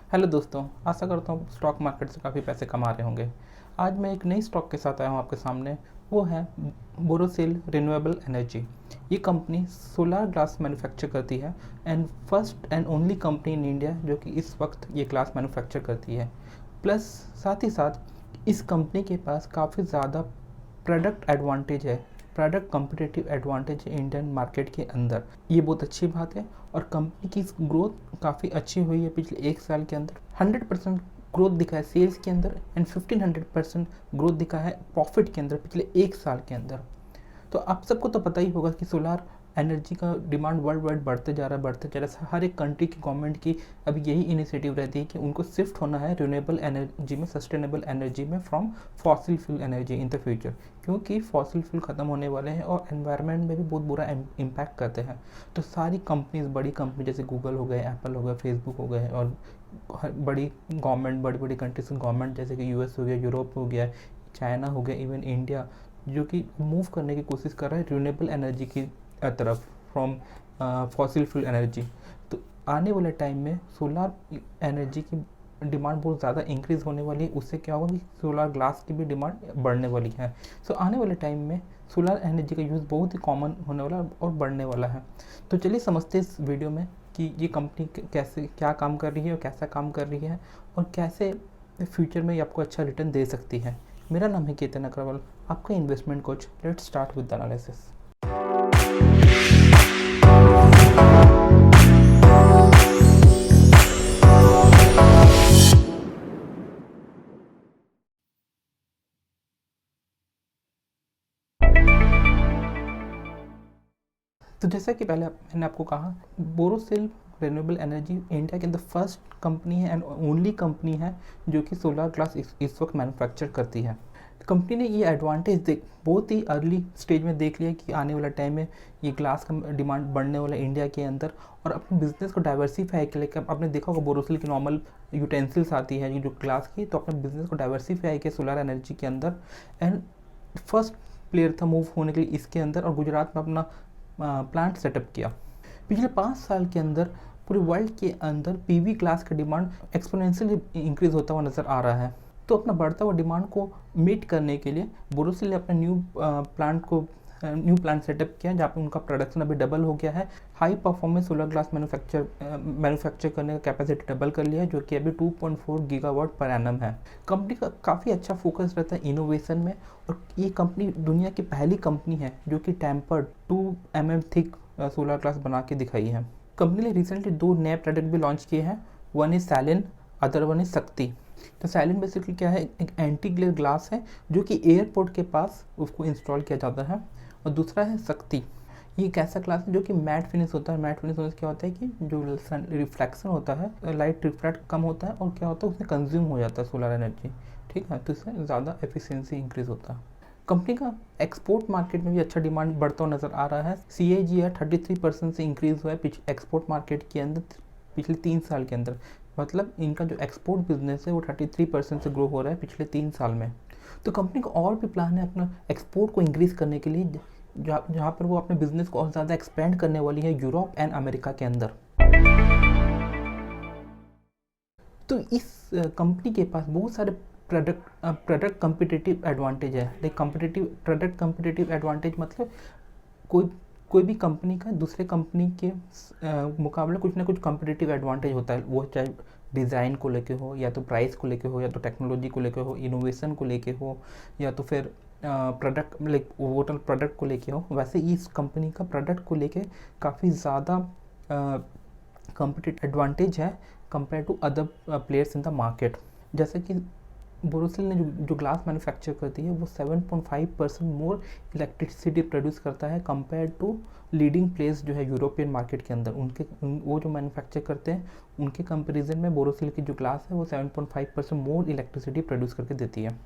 Hello दोस्तों, आशा करता हूँ स्टॉक मार्केट से काफ़ी पैसे कमा रहे होंगे। आज मैं एक नई स्टॉक के साथ आया हूँ आपके सामने। वो है बोरोसिल रिन्यूएबल एनर्जी। ये कंपनी सोलर ग्लास मैन्युफैक्चर करती है and first and only company in India जो कि इस वक्त ये ग्लास मैन्युफैक्चर करती है। प्लस साथ ही साथ इस कंपनी के पास काफ़ी ज़्यादा प्रोडक्ट एडवांटेज है, प्रोडक्ट कम्पिटिटिव एडवांटेज है इंडियन मार्केट के अंदर। ये बहुत अच्छी बात है और कंपनी की ग्रोथ काफ़ी अच्छी हुई है पिछले एक साल के अंदर। 100% ग्रोथ दिखा है सेल्स के अंदर एंड 1500% ग्रोथ दिखा है प्रॉफिट के अंदर पिछले एक साल के अंदर। तो आप सबको तो पता ही होगा कि सोलार एनर्जी का डिमांड वर्ल्ड वाइड बढ़ते जा रहा है। हर एक कंट्री की गवर्नमेंट की अभी यही इनिशिएटिव रहती है कि उनको शिफ्ट होना है रिन्यूएबल एनर्जी में, सस्टेनेबल एनर्जी में from fossil fuel energy in the future, क्योंकि फॉसिल फ्यूल ख़त्म होने वाले हैं और एनवायरनमेंट में भी बहुत बुरा इम्पैक्ट करते हैं। तो सारी कंपनीज, बड़ी कंपनी जैसे गूगल हो गए, एप्पल हो गए, फेसबुक हो गए और बड़ी गवर्नमेंट, बड़ी बड़ी कंट्रीज की गवर्नमेंट जैसे कि यूएस हो गया, यूरोप हो गया, चाइना हो गया, इवन इंडिया, जो कि मूव करने की कोशिश कर रहा है रिन्यूएबल एनर्जी की तरफ फ्रॉम फॉसिल फ्यूल एनर्जी। तो आने वाले टाइम में सोलार एनर्जी की डिमांड बहुत ज़्यादा इंक्रीज़ होने वाली है। उससे क्या होगा कि सोलार ग्लास की भी डिमांड बढ़ने वाली है। सो आने वाले टाइम में सोलार एनर्जी का यूज़ बहुत ही कॉमन होने वाला है और बढ़ने वाला है। तो चलिए समझते हैं इस वीडियो में कि ये कंपनी कैसे क्या काम कर रही है और कैसा काम कर रही है और कैसे फ्यूचर में ये आपको अच्छा रिटर्न दे सकती है। मेरा नाम है केतन अग्रवाल, आपका investment coach. Let's start with the analysis. तो जैसा कि पहले मैंने आपको कहा, बोरोसिल रिन्यूएबल एनर्जी इंडिया के अंदर फर्स्ट कंपनी है एंड ओनली कंपनी है जो कि सोलर ग्लास इस वक्त मैन्युफैक्चर करती है। कंपनी ने ये एडवांटेज बहुत ही अर्ली स्टेज में देख लिया कि आने वाला टाइम में ये ग्लास का डिमांड बढ़ने वाला है इंडिया के अंदर, और अपने बिजनेस को डाइवर्सीफाई के लिए आपने देखा होगा बोरोसिल की नॉर्मल यूटेंसिल्स आती है ये जो ग्लास की, तो अपने बिजनेस को डाइवर्सीफाई किया सोलर एनर्जी के अंदर एंड फर्स्ट प्लेयर था मूव होने के लिए इसके अंदर, और गुजरात में अपना प्लांट सेटअप किया। पिछले 5 साल के अंदर पूरे वर्ल्ड के अंदर पीवी ग्लास का डिमांड एक्सपोनेंशियली इंक्रीज होता हुआ नज़र आ रहा है। तो अपना बढ़ता हुआ डिमांड को मीट करने के लिए बोरोसिल ने अपने न्यू प्लांट सेटअप किया जहाँ पे उनका प्रोडक्शन अभी डबल हो गया है। High performance solar glass manufacture करने का कैपेसिटी डबल कर लिया है, जो कि अभी 2.4 गीगावाट पर एनम है। कंपनी का काफ़ी अच्छा फोकस रहता है इनोवेशन में, और ये कंपनी दुनिया की पहली कंपनी है जो कि tempered 2 mm thick solar glass बना के दिखाई है। कंपनी ने रिसेंटली 2 नए प्रोडक्ट भी लॉन्च किए हैं। One is Salin, other one is Shakti. तो सैलिन बेसिकली क्या है, एक एंटी ग्लेयर ग्लास है जो कि एयरपोर्ट के पास उसको इंस्टॉल किया जाता है, और दूसरा है शक्ति। ये एक ऐसा ग्लास है जो कि मैट फिनिश होता है। मैट फिनिश होने से क्या होता है कि जो रिफ्लेक्शन होता है, लाइट रिफ्लेक्ट कम होता है, और क्या होता है उसमें कंज्यूम हो जाता है सोलर एनर्जी, ठीक है, तो इससे ज़्यादा एफिशिएंसी इंक्रीज होता है। कंपनी का एक्सपोर्ट मार्केट में भी अच्छा डिमांड बढ़ता हुआ नज़र आ रहा है। CAGR 33% से इंक्रीज़ हुआ है एक्सपोर्ट मार्केट के अंदर पिछले 3 साल के अंदर। मतलब इनका जो एक्सपोर्ट बिजनेस है वो 33% से ग्रो हो रहा है पिछले 3 साल में। तो कंपनी का और भी प्लान है अपना एक्सपोर्ट को इंक्रीज़ करने के लिए, जहाँ पर वो अपने बिजनेस को और ज़्यादा एक्सपेंड करने वाली है यूरोप एंड अमेरिका के अंदर। तो इस कंपनी के पास बहुत सारे प्रोडक्ट कम्पिटिटिव एडवांटेज है। लाइक प्रोडक्ट कम्पिटिटिव एडवांटेज मतलब कोई भी कंपनी का दूसरे कंपनी के मुकाबले कुछ ना कुछ कम्पिटिटिव एडवांटेज होता है। वो चाहे डिज़ाइन को लेके हो, या तो प्राइस को लेके हो, या तो टेक्नोलॉजी को लेके हो, इनोवेशन को लेके हो, या तो फिर प्रोडक्ट लाइक टोटल प्रोडक्ट को लेके हो। वैसे इस कंपनी का प्रोडक्ट को लेके काफ़ी ज़्यादा कम्पिटिटिव एडवांटेज है compare to other players in the market. जैसे कि बोरोसिल ने जो ग्लास मैन्युफैक्चर करती है वो 7.5% मोर इलेक्ट्रिसिटी प्रोड्यूस करता है कंपेयर टू लीडिंग प्लेयर्स जो है यूरोपियन मार्केट के अंदर। वो जो मैन्युफैक्चर करते हैं उनके कंपैरिजन में बोरोसिल की जो ग्लास है वो 7.5% मोर इलेक्ट्रिसिटी प्रोड्यूस करके देती है।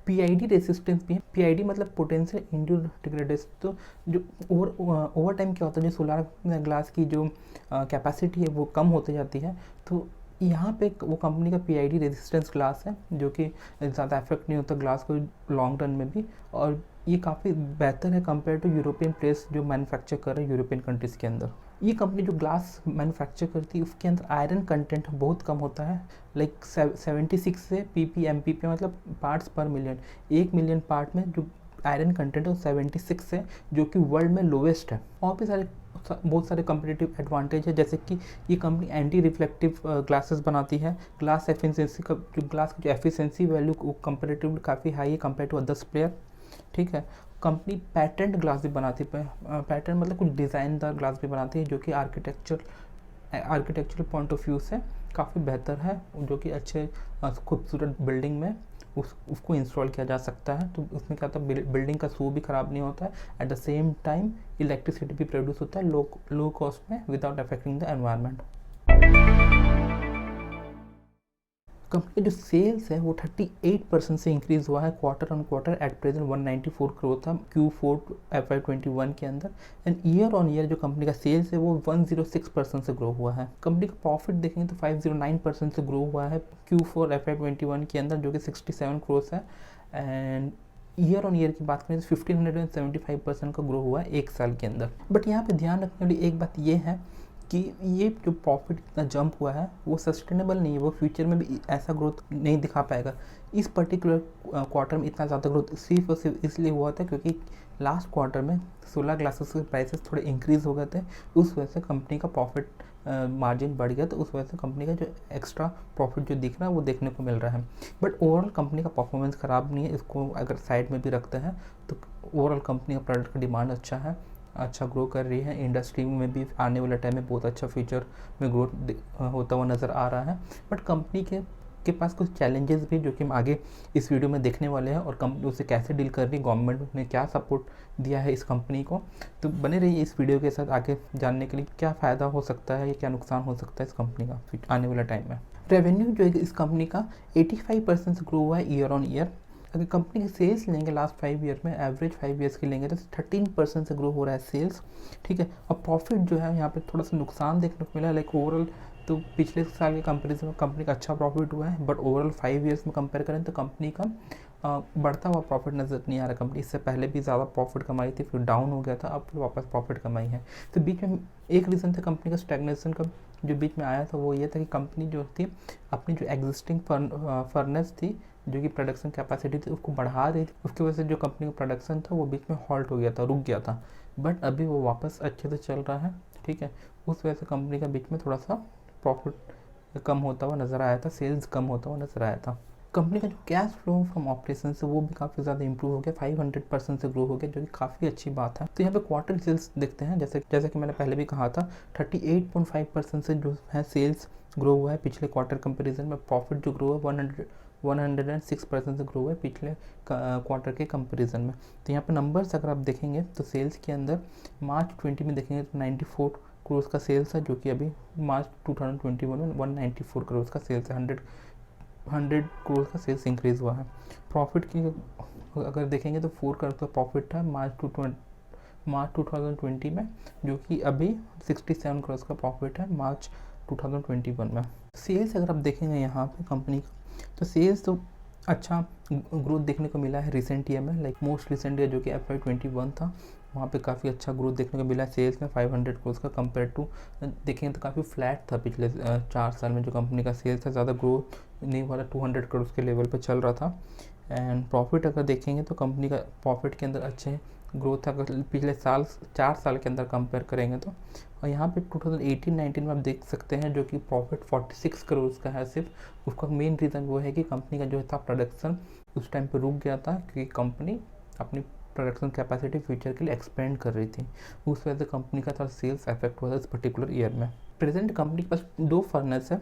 PID रेसिस्टेंस भी है। PID मतलब पोटेंशियल इंड्यूस्ड डिग्रेडेशन। तो जो ओवर टाइम क्या होता है, जो सोलर ग्लास की जो कैपेसिटी है वो कम होती जाती है। तो यहाँ पे वो कंपनी का PID रेजिस्टेंस ग्लास है जो कि ज़्यादा इफेक्ट नहीं होता ग्लास को लॉन्ग रन में भी, और ये काफ़ी बेहतर है कंपेयर टू यूरोपियन प्लेस जो मैन्युफैक्चर कर रहे हैं यूरोपियन कंट्रीज़ के अंदर। ये कंपनी जो ग्लास मैन्युफैक्चर करती है उसके अंदर आयरन कंटेंट बहुत कम होता है, लाइक 76 से ppm मतलब पार्ट्स पर मिलियन। 1 मिलियन पार्ट में जो आयरन कंटेंट है वो 76 है, जो कि वर्ल्ड में लोवेस्ट है। और भी बहुत सारे कम्पिटिटिव एडवांटेज है, जैसे कि ये कंपनी एंटी रिफ्लेक्टिव ग्लासेस बनाती है। ग्लास एफिशिएंसी का जो एफिशिएंसी वैल्यू कंपेरेटिवली काफ़ी हाई है कंपेयर टू अदर्स प्लेयर, ठीक है। कंपनी पैटर्न ग्लास भी बनाती है, पैटर्न मतलब कुछ डिज़ाइनदार ग्लास भी बनाती है, जो कि आर्किटेक्चरल पॉइंट ऑफ व्यू से काफ़ी बेहतर है, जो कि अच्छे खूबसूरत बिल्डिंग में उसको इंस्टॉल किया जा सकता है। तो उसमें क्या होता है, बिल्डिंग का शो भी ख़राब नहीं होता है, at the same time electricity भी प्रोड्यूस होता है लो कॉस्ट में without affecting the environment. Company जो सेल्स है वो 38% से इंक्रीज़ हुआ है quarter on quarter. At present 194 crore था Q4 FY21 के अंदर। एंड ईयर ऑन ईयर जो कंपनी का सेल्स है वो 106% से ग्रो हुआ है। कंपनी का प्रॉफिट देखेंगे तो 509% से ग्रो हुआ है Q4 FY21 के अंदर, जो कि 67 करोड़ है। एंड ईयर ऑन ईयर की बात करें तो 1575% का ग्रो हुआ है एक साल के अंदर। बट यहाँ पे ध्यान रखने वाली एक बात ये है कि ये जो प्रॉफिट इतना जंप हुआ है वो सस्टेनेबल नहीं है, वो फ्यूचर में भी ऐसा ग्रोथ नहीं दिखा पाएगा। इस पर्टिकुलर क्वार्टर में इतना ज़्यादा ग्रोथ सिर्फ और सिर्फ इसलिए हुआ था क्योंकि लास्ट क्वार्टर में सोलर ग्लासेस के प्राइसेस थोड़े इंक्रीज़ हो गए थे, उस वजह से कंपनी का प्रॉफिट मार्जिन बढ़ गया, तो उस वजह से कंपनी का जो एक्स्ट्रा प्रॉफिट जो दिख रहा है वो देखने को मिल रहा है। बट ओवरऑल कंपनी का परफॉर्मेंस ख़राब नहीं है, इसको अगर साइड में भी रखते हैं तो ओवरऑल कंपनी का प्रोडक्ट का डिमांड अच्छा है, अच्छा ग्रो कर रही है। इंडस्ट्री में भी आने वाले टाइम में बहुत अच्छा फ्यूचर में ग्रोथ होता हुआ नज़र आ रहा है। बट कंपनी के पास कुछ चैलेंजेस भी जो कि हम आगे इस वीडियो में देखने वाले हैं, और कंपनी उससे कैसे डील कर रही है, गवर्नमेंट ने क्या सपोर्ट दिया है इस कंपनी को। तो बने रहिए इस वीडियो के साथ आगे जानने के लिए क्या फ़ायदा हो सकता है या क्या नुकसान हो सकता है इस कंपनी का आने वाले टाइम में। रेवेन्यू जो है इस कंपनी का 85% से ग्रो हुआ है ईयर ऑन ईयर। अगर कंपनी के सेल्स लेंगे लास्ट 5 ईयर में, एवरेज 5 ईयर्स की लेंगे तो 13% से ग्रो हो रहा है सेल्स, ठीक है। और प्रॉफिट जो है यहाँ पे थोड़ा सा नुकसान देखने को मिला है, लाइक ओवरऑल तो पिछले साल के कंपेरिजन में कंपनी का अच्छा प्रॉफिट हुआ है, बट ओवरऑल 5 ईयर्स में कंपेयर करें तो कंपनी का बढ़ता हुआ प्रॉफिट नज़र नहीं आ रहा। कंपनी इससे पहले भी ज़्यादा प्रॉफिट कमाई थी, फिर डाउन हो गया था, अब वापस प्रॉफिट कमाई है। तो बीच में एक रीज़न था कंपनी का स्टैग्नेशन का जो बीच में आया था, वो ये था कि कंपनी जो थी अपनी जो एग्जिस्टिंग फर्नेस थी, जो कि प्रोडक्शन कैपेसिटी थी उसको बढ़ा रही थी, उसकी वजह से जो कंपनी का प्रोडक्शन था वो बीच में हॉल्ट हो गया था, रुक गया था। बट अभी वो वापस अच्छे से चल रहा है, ठीक है। उस वजह से कंपनी का बीच में थोड़ा सा प्रॉफिट कम होता हुआ नज़र आया था, सेल्स कम होता हुआ नज़र आया था। कंपनी का जो कैश फ्लो फ्रॉम ऑपरेशन है वो भी काफ़ी ज़्यादा इंप्रूव हो गया, 500% से ग्रो हो गया, जो कि काफ़ी अच्छी बात है। तो यहाँ पे क्वार्टर सेल्स देखते हैं, जैसे कि मैंने पहले भी कहा था 38.5% से जो है सेल्स ग्रो हुआ है पिछले क्वार्टर कंपेरिजन में। प्रॉफिट जो ग्रो है 106% से ग्रो हुआ है पिछले क्वार्टर के कंपैरिजन में। तो यहाँ पे नंबर्स अगर आप देखेंगे तो सेल्स के अंदर मार्च 20 में देखेंगे तो 94 करोड़ का सेल्स है, जो कि अभी मार्च 2021 में 194 करोड़ का सेल्स है, 100 करोड़ का सेल्स इंक्रीज़ हुआ है। प्रॉफिट की अगर देखेंगे तो 4 करोड़ का प्रॉफिट था मार्च 2020 में, जो कि अभी 67 करोड़ का प्रॉफिट है मार्च 2021 में। सेल्स अगर आप देखेंगे यहाँ पे कंपनी का, तो सेल्स तो अच्छा ग्रोथ देखने को मिला है रिसेंट ईयर में, लाइक मोस्ट रिसेंट ईयर जो कि FY21 था, वहाँ पे काफ़ी अच्छा ग्रोथ देखने को मिला है सेल्स में 500 करोड़ का। कंपेयर टू देखेंगे तो काफ़ी फ्लैट था पिछले 4 साल में जो कंपनी का सेल्स था, ज़्यादा ग्रोथ नहीं हुआ था, 200 करोड़ के लेवल पे चल रहा था। एंड प्रॉफिट अगर देखेंगे तो कंपनी का प्रॉफिट के अंदर अच्छे ग्रोथ अगर पिछले 4 साल के अंदर कंपेयर करेंगे तो। और यहाँ पे 2018-19 में आप देख सकते हैं जो कि प्रॉफिट 46 करोड़ का है सिर्फ। उसका मेन रीज़न वो है कि कंपनी का जो था प्रोडक्शन उस टाइम पे रुक गया था, क्योंकि कंपनी अपनी प्रोडक्शन कैपेसिटी फ्यूचर के लिए एक्सपेंड कर रही थी, उस वजह से कंपनी का थोड़ा सेल्स इफेक्ट हुआ था इस पर्टिकुलर ईयर में। प्रेजेंट कंपनी के पास 2 फर्नेस है,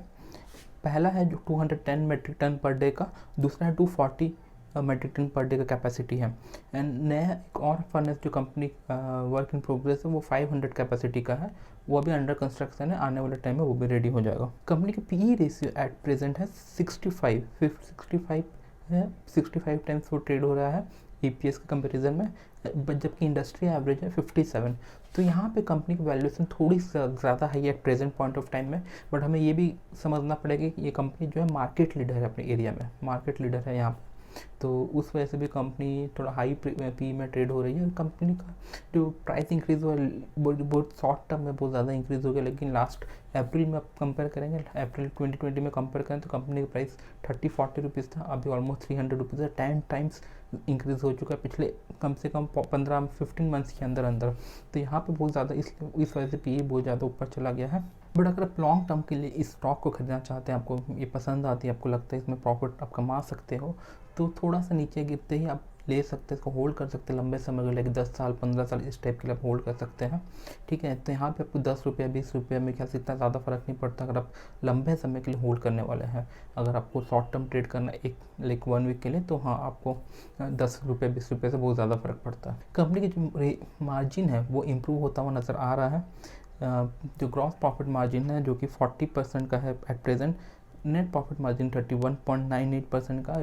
पहला है जो 210 मेट्रिक टन पर डे का, दूसरा है 240 मेट्रिक टन पर डे का कैपेसिटी है। एंड नया एक और फर्नेस जो कंपनी वर्क इन प्रोग्रेस है वो 500 कैपेसिटी का है, वो अभी अंडर कंस्ट्रक्शन है, आने वाले टाइम में वो भी रेडी हो जाएगा। कंपनी का PE रेशियो एट प्रेजेंट है 65 है, 65 टाइम्स वो ट्रेड हो रहा है EPS के कंपेरिजन में, जबकि इंडस्ट्री एवरेज है 57। तो यहाँ पे कंपनी की वैल्यूएशन थोड़ी ज़्यादा हाई है प्रेजेंट पॉइंट ऑफ टाइम में, बट हमें ये भी समझना पड़ेगा कि ये कंपनी जो है मार्केट लीडर है अपने एरिया में, मार्केट लीडर है यहाँ पे। तो उस वजह से भी कंपनी थोड़ा हाई पी में ट्रेड हो रही है। कंपनी का जो प्राइस इंक्रीज़ हुआ बहुत शॉर्ट टर्म में बहुत ज़्यादा इंक्रीज़ हो गया, लेकिन लास्ट अप्रैल में आप कंपेयर करेंगे, अप्रैल 2020 में कंपेयर करें तो कंपनी का प्राइस 30-40 रुपीज़ था, अभी ऑलमोस्ट 300 रुपीज़ है, 10 टाइम्स इंक्रीज़ हो चुका है पिछले कम से कम 15-15 मंथ्स के अंदर अंदर। तो यहाँ पे बहुत ज़्यादा इस वजह से पी बहुत ज़्यादा ऊपर चला गया है। बट अगर आप लॉन्ग टर्म के लिए इस स्टॉक को खरीदना चाहते हैं, आपको ये पसंद आती है, आपको लगता है इसमें प्रॉफिट आप कमा सकते हो, तो थोड़ा सा नीचे गिरते ही आप ले सकते हैं, इसको होल्ड कर सकते हैं लंबे समय के लिए, 10 साल 15 साल इस टाइप के लिए आप होल्ड कर सकते हैं। ठीक है, तो यहाँ पे आपको 10 रुपये 20 रुपये में ख्याल से इतना ज़्यादा फ़र्क नहीं पड़ता अगर आप लंबे समय के लिए होल्ड करने वाले हैं। अगर आपको शॉर्ट टर्म ट्रेड करना एक 1 वीक के लिए, तो हाँ आपको 10 रुपये 20 रुपये से बहुत ज़्यादा फ़र्क पड़ता है। कंपनी की जो मार्जिन है वो इम्प्रूव होता हुआ नज़र आ रहा है। जो ग्रॉस प्रॉफिट मार्जिन है जो कि 40% का है at present, net profit margin 31.98% का,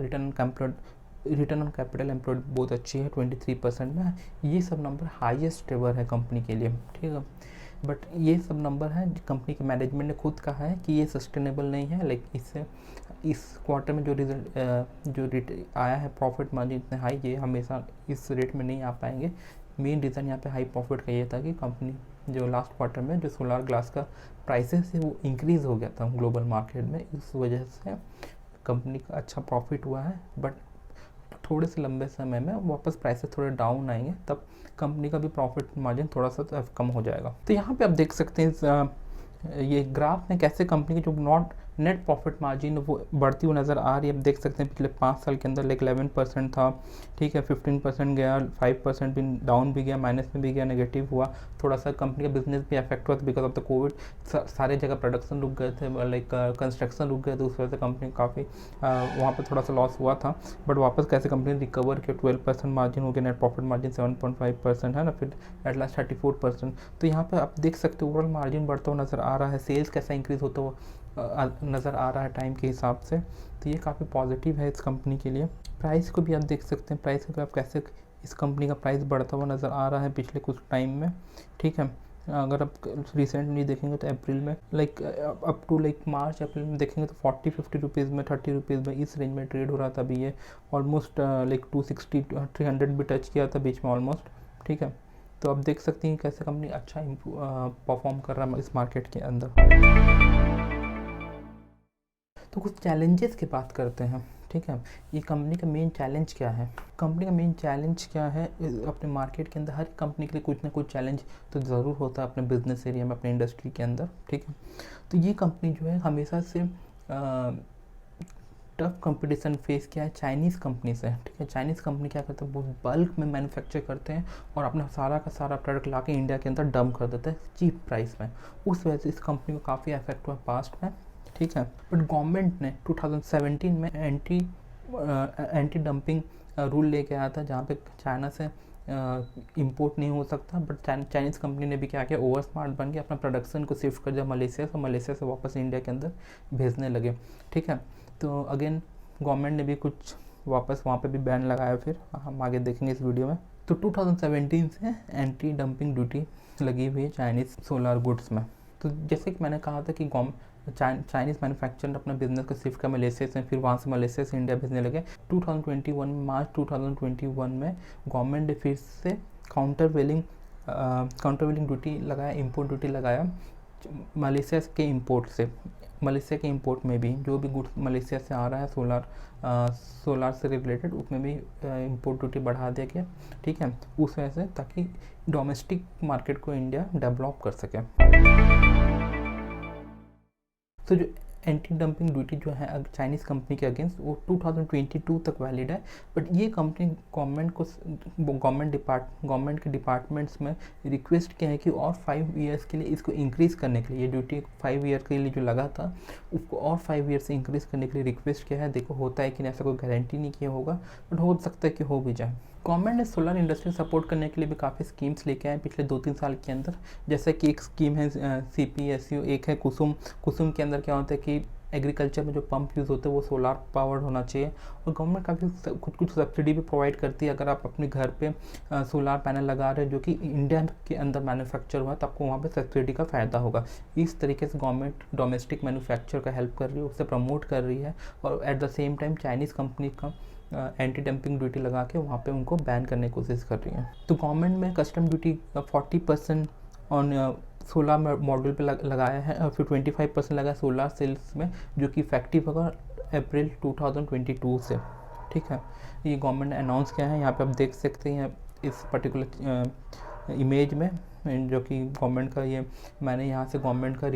रिटर्न ऑन कैपिटल एम्प्लॉयड बहुत अच्छी है 23% में। ये सब नंबर हाईएस्ट एवर है कंपनी के लिए, ठीक है। बट ये सब नंबर है कंपनी के मैनेजमेंट ने खुद कहा है कि ये सस्टेनेबल नहीं है, लाइक इससे इस क्वार्टर में जो रिजल्ट आया है प्रॉफिट मार्जिन इतने हाई, ये हमेशा इस रेट में नहीं आ पाएंगे। मेन रीज़न यहाँ पे हाई प्रॉफिट का ये था कि कंपनी जो लास्ट क्वार्टर में जो सोलार ग्लास का प्राइसेस है वो इंक्रीज़ हो गया था ग्लोबल मार्केट में, इस वजह से कंपनी का अच्छा प्रॉफिट हुआ है। बट थोड़े से लंबे समय में वापस प्राइसेस थोड़े डाउन आएंगे, तब कंपनी का भी प्रॉफिट मार्जिन थोड़ा सा कम हो जाएगा। तो यहाँ पे आप देख सकते हैं ये ग्राफ में कैसे कंपनी की जो नेट प्रॉफिट मार्जिन वो बढ़ती हुई नज़र आ रही है। आप देख सकते हैं पिछले 5 साल के अंदर लाइक 11% था, ठीक है, 15% गया, 5% भी डाउन भी गया, माइनस में भी गया, नेगेटिव हुआ। थोड़ा सा कंपनी का बिजनेस भी अफेक्ट हुआ था बिकॉज ऑफ द कोविड, सारे जगह प्रोडक्शन रुक गए थे, लाइक कंस्ट्रक्शन रुक गए थे, उस वजह से कंपनी काफ़ी वहाँ पर थोड़ा सा लॉस हुआ था। बट वापस कैसे कंपनी रिकवर किया, 12% मार्जिन हो गया, नेट प्रॉफिट मार्जिन 7.5% है ना, फिर एट लास्ट 34%। तो यहाँ पर आप देख सकते हो ओवरऑल मार्जिन बढ़ता हुआ नज़र आ रहा है, सेल्स कैसा इंक्रीज़ होता हुआ नज़र आ रहा है टाइम के हिसाब से। तो ये काफ़ी पॉजिटिव है इस कंपनी के लिए। प्राइस को भी आप देख सकते हैं, प्राइस को आप कैसे इस कंपनी का प्राइस बढ़ता हुआ नज़र आ रहा है पिछले कुछ टाइम में, ठीक है। अगर आप रिसेंटली देखेंगे तो अप्रैल में like up to like March April में देखेंगे तो 40-50 रुपीज़ में, 30 रुपीज़ में, इस रेंज में ट्रेड हो रहा था। अभी ये ऑलमोस्ट लाइक 260-300 भी टच किया था बीच में ऑलमोस्ट, ठीक है। तो आप देख सकते हैं कैसे कंपनी अच्छा परफॉर्म कर रहा है इस मार्केट के अंदर। तो कुछ चैलेंजेस की बात करते हैं, ठीक है। ये कंपनी का मेन चैलेंज क्या है? कंपनी का मेन चैलेंज क्या है अपने मार्केट के अंदर? हर कंपनी के लिए कुछ ना कुछ चैलेंज तो ज़रूर होता है अपने बिजनेस एरिया में, अपने इंडस्ट्री के अंदर, ठीक है। तो ये कंपनी जो है हमेशा से टफ कंपटीशन फेस किया है चाइनीज़ कंपनी से, ठीक है। चाइनीज़ कंपनी क्या करते हैं, बहुत बल्क में मैन्युफैक्चर करते हैं और अपना सारा का सारा प्रोडक्ट ला के इंडिया के अंदर डंप कर देते हैं चीप प्राइस में। उस वजह से इस कंपनी को काफ़ी इफेक्ट हुआ पास्ट में, ठीक है। बट गवर्नमेंट ने 2017 में एंटी डंपिंग रूल लेके आया था, जहाँ पे चाइना से इंपोर्ट नहीं हो सकता। बट चाइनीज़ कंपनी ने भी क्या किया, ओवर स्मार्ट बन के अपना प्रोडक्शन को शिफ्ट कर दिया मलेशिया से वापस इंडिया के अंदर भेजने लगे, ठीक है। तो अगेन गवर्नमेंट ने भी कुछ वापस वहाँ पे भी बैन लगाया, फिर हम आगे देखेंगे इस वीडियो में। तो 2017 से एंटी डंपिंग ड्यूटी लगी हुई है चाइनीज़ सोलर गुड्स में। तो जैसे कि मैंने कहा था कि चाइनीज़ मैन्युफैक्चरर अपना बिजनेस को शिफ्ट कर मलेशिया से, फिर वहाँ से मलेशिया से इंडिया भेजने लगे। 2021 में मार्च 2021 में गवर्नमेंट ने फिर से काउंटर वेलिंग ड्यूटी लगाया, इंपोर्ट ड्यूटी लगाया मलेशिया के इंपोर्ट से। मलेशिया के इंपोर्ट में भी जो भी गुड्स मलेशिया से आ रहा है सोलार से रिलेटेड, उसमें भी इंपोर्ट ड्यूटी बढ़ा दिया गया, ठीक है, उस वजह से, ताकि डोमेस्टिक मार्केट को इंडिया डेवलप कर सके। तो जो एंटी डंपिंग ड्यूटी जो है चाइनीज़ कंपनी के अगेंस्ट, वो 2022 तक वैलिड है। बट ये कंपनी गवर्नमेंट के डिपार्टमेंट्स में रिक्वेस्ट किया है कि और 5 ईयर्स के लिए इसको इंक्रीज़ करने के लिए, ये ड्यूटी 5 ईयर के लिए जो लगा था उसको और 5 ईयर से इंक्रीज़ करने के लिए रिक्वेस्ट किया है। देखो होता है कि नहीं, ऐसा कोई गारंटी नहीं किया होगा, बट हो सकता है कि हो भी जाए। गवर्नमेंट ने सोलर इंडस्ट्री सपोर्ट करने के लिए भी काफ़ी स्कीम्स लेके आए पिछले 2-3 साल के अंदर। जैसे कि एक स्कीम है CPSU, एक है कुसुम के अंदर क्या होता है कि एग्रीकल्चर में जो पंप यूज़ होते हैं वो सोलार पावर्ड होना चाहिए। और गवर्नमेंट काफ़ी कुछ सब्सिडी भी प्रोवाइड करती है। अगर आप अपने घर पे सोलार पैनल लगा रहे हैं जो कि इंडिया के अंदर मैन्युफैक्चर हुआ, तो आपको वहाँ पे सब्सिडी का फ़ायदा होगा। इस तरीके से गवर्नमेंट डोमेस्टिक मैन्युफैक्चर का हेल्प कर रही है, उसे प्रमोट कर रही है, और at the same time Chinese company का एंटी डंपिंग ड्यूटी लगा के वहाँ पे उनको बैन करने की कोशिश कर रही है। तो गवर्नमेंट में custom duty 40% on solar module पे लगाया है, और फिर 25% लगा सोलर सेल्स में, जो कि इफेक्टिव होगा अप्रैल 2022 से। ठीक है, ये गवर्नमेंट ने अनाउंस किया है। यहाँ पे आप देख सकते हैं इस पर्टिकुलर इमेज में, जो कि गवर्नमेंट का ये मैंने यहाँ से गवर्नमेंट का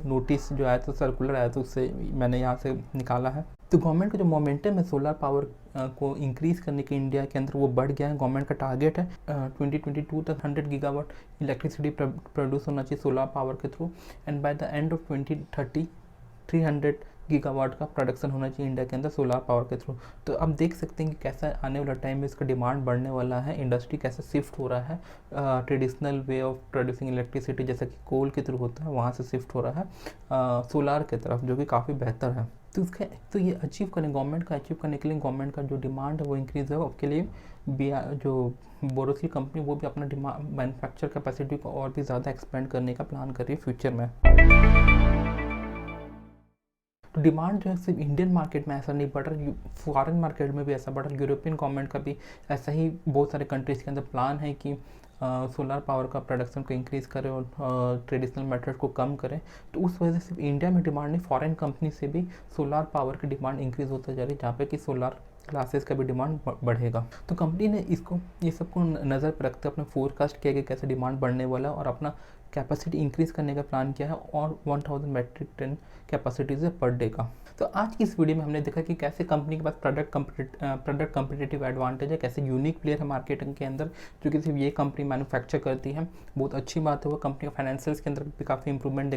नोटिस जो आया था, सर्कुलर आया था, उससे मैंने यहाँ से निकाला है। तो गवर्नमेंट का जो मोमेंटम है सोलर पावर को इंक्रीज़ करने के इंडिया के अंदर वो बढ़ गया है। गवर्नमेंट का टारगेट है 2022 तक 100 गीगावाट इलेक्ट्रिसिटी प्रोड्यूस होना चाहिए सोलर पावर के through, and by the end of 2030 300 gigawatt का प्रोडक्शन होना चाहिए इंडिया के अंदर सोलर पावर के थ्रू। तो अब देख सकते हैं कि कैसा आने वाला टाइम में इसका डिमांड बढ़ने वाला है, इंडस्ट्री कैसे शिफ्ट हो रहा है traditional way of producing electricity जैसा कि कोल के थ्रू होता है, वहाँ से शिफ्ट हो रहा है सोलार की तरफ, जो कि काफ़ी बेहतर है। तो ये अचीव करने गवर्नमेंट का अचीव करने के लिए गवर्नमेंट का जो डिमांड है वो इंक्रीज़ है, उसके लिए जो बोरोसिल कंपनी वो भी अपना मैन्युफैक्चर कैपेसिटी को और भी ज़्यादा एक्सपेंड करने का प्लान कर रही है फ्यूचर में। तो डिमांड जो है सिर्फ इंडियन मार्केट में ऐसा नहीं बढ़ रहा, फॉरेन मार्केट में भी ऐसा बढ़ रहा। यूरोपियन गवर्नमेंट का भी ऐसा ही बहुत सारे कंट्रीज़ के अंदर प्लान है कि सोलर पावर का प्रोडक्शन को इंक्रीज़ करें और ट्रेडिशनल मेथड को कम करें। तो उस वजह से सिर्फ इंडिया में डिमांड नहीं, फॉरेन कंपनी से भी सोलर पावर की डिमांड इंक्रीज़ होता जा रही है, जहाँ पे कि सोलर ग्लासेस का भी डिमांड बढ़ेगा। तो कंपनी ने ये सबको नज़र पर रखते अपने फोरकास्ट किया कि कैसे डिमांड बढ़ने वाला है, और अपना कैपेसिटी इंक्रीज़ करने का प्लान किया है, और 1000 मैट्रिक टन कैपेसिटीज़ है पर डे का। तो आज की इस वीडियो में हमने देखा कि कैसे कंपनी के पास प्रोडक्ट कम्पिटिटिव एडवांटेज है, कैसे यूनिक प्लेयर है मार्केटिंग के अंदर, जो कि सिर्फ ये कंपनी मैन्युफैक्चर करती है। बहुत अच्छी बात है, वो कंपनी का फाइनेंशियल्स के अंदर भी काफ़ी इंप्रूवमेंट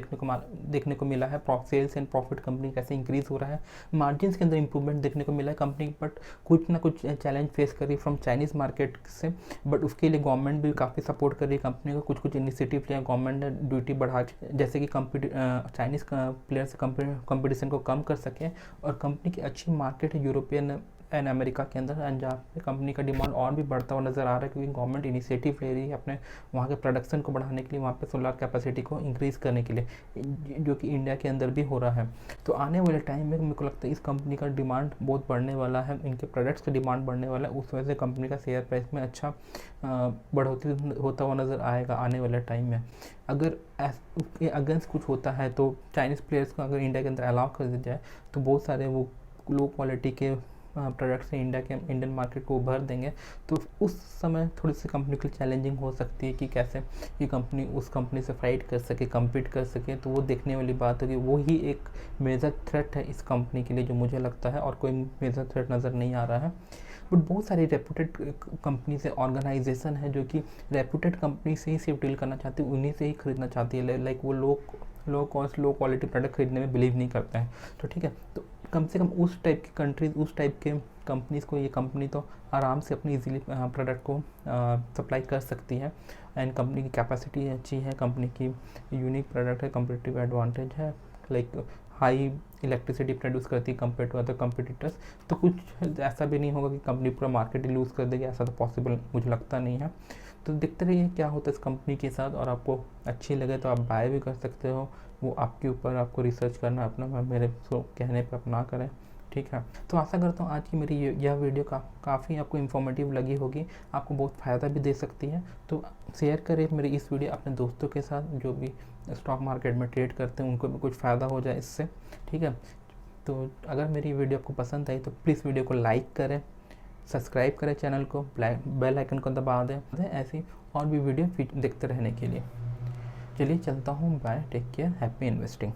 देखने को मिला है। सेल्स एंड प्रॉफिट कंपनी कैसे इंक्रीज़ हो रहा है, मार्जिन के अंदर इंप्रूवमेंट देखने को मिला है कंपनी, बट कुछ ना कुछ चैलेंज फेस करी फ्रॉम चाइनीज़ मार्केट से, बट उसके लिए गवर्नमेंट भी काफ़ी सपोर्ट कर रही है कंपनी को। कुछ इनिशिएटिव लिया गवर्नमेंट ने ड्यूटी बढ़ा के, जैसे कि चाइनीज़ प्लेयर से कंपटीशन को कम कर सके, और कंपनी की अच्छी मार्केट है यूरोपियन एंड अमेरिका के अंदर, एंड जहाँ पे कंपनी का डिमांड और भी बढ़ता हुआ नज़र आ रहा है, क्योंकि गवर्नमेंट इनिशिएटिव ले रही है अपने वहाँ के प्रोडक्शन को बढ़ाने के लिए, वहाँ पे सोलर कैपेसिटी को इंक्रीज़ करने के लिए, जो कि इंडिया के अंदर भी हो रहा है। तो आने वाले टाइम में मेरे को लगता है इस कंपनी का डिमांड बहुत बढ़ने वाला है, इनके प्रोडक्ट्स का डिमांड बढ़ने वाला है, उस वजह से कंपनी का शेयर प्राइस में अच्छा बढ़ोतरी होता हुआ नज़र आएगा आने वाले टाइम में। अगर उसके अगेंस्ट कुछ होता है तो चाइनीज़ प्लेयर्स को अगर इंडिया के अंदर अलाउ कर दिया जाए, तो बहुत सारे वो लो क्वालिटी के प्रोडक्ट से इंडियन मार्केट को उभर देंगे। तो उस समय थोड़ी सी कंपनी के लिए चैलेंजिंग हो सकती है कि कैसे ये कंपनी उस कंपनी से फाइट कर सके, कम्पीट कर सके। तो वो देखने वाली बात है कि वो ही एक मेजर थ्रेट है इस कंपनी के लिए, जो मुझे लगता है, और कोई मेजर थ्रेट नज़र नहीं आ रहा है। बट बहुत सारी रेपुटेड कंपनी से ऑर्गेनाइजेशन है जो कि रेपुटेड कंपनी से ही सिर्फ डील करना चाहती है, उन्हीं से ही खरीदना चाहती है। लाइक वो low cost low quality product खरीदने में बिलीव नहीं करते हैं। तो ठीक है, तो कम से कम उस टाइप की कंट्रीज, उस टाइप के कंपनीज़ को ये कंपनी तो आराम से अपनी इजीली प्रोडक्ट को सप्लाई कर सकती है, एंड कंपनी की कैपेसिटी अच्छी है, कंपनी की यूनिक प्रोडक्ट है, कम्पिटिटिव एडवांटेज है, लाइक हाई इलेक्ट्रिसिटी प्रोड्यूस करती है कंपेयर टू अदर कंपिटिटर्स। तो कुछ ऐसा भी नहीं होगा कि कंपनी पूरा मार्केट ही लूज़ कर देगी, ऐसा तो पॉसिबल मुझे लगता नहीं है। तो देखते रहिए क्या होता है इस कंपनी के साथ, और आपको अच्छी लगे तो आप बाय भी कर सकते हो, वो आपके ऊपर, आपको रिसर्च करना अपना, मेरे कहने पे अपना करें। ठीक है, तो आशा करता हूँ आज की मेरी यह वीडियो काफ़ी आपको इन्फॉर्मेटिव लगी होगी, आपको बहुत फ़ायदा भी दे सकती है। तो शेयर करें मेरी इस वीडियो अपने दोस्तों के साथ, जो भी स्टॉक मार्केट में ट्रेड करते हैं, उनको भी कुछ फ़ायदा हो जाए इससे। ठीक है, तो अगर मेरी वीडियो आपको पसंद आई तो प्लीज़ वीडियो को लाइक करें, सब्सक्राइब करें चैनल को, बेल आइकन को दबा दें ऐसी और भी वीडियो देखते रहने के लिए। चलिए चलता हूँ, bye, take care, happy investing.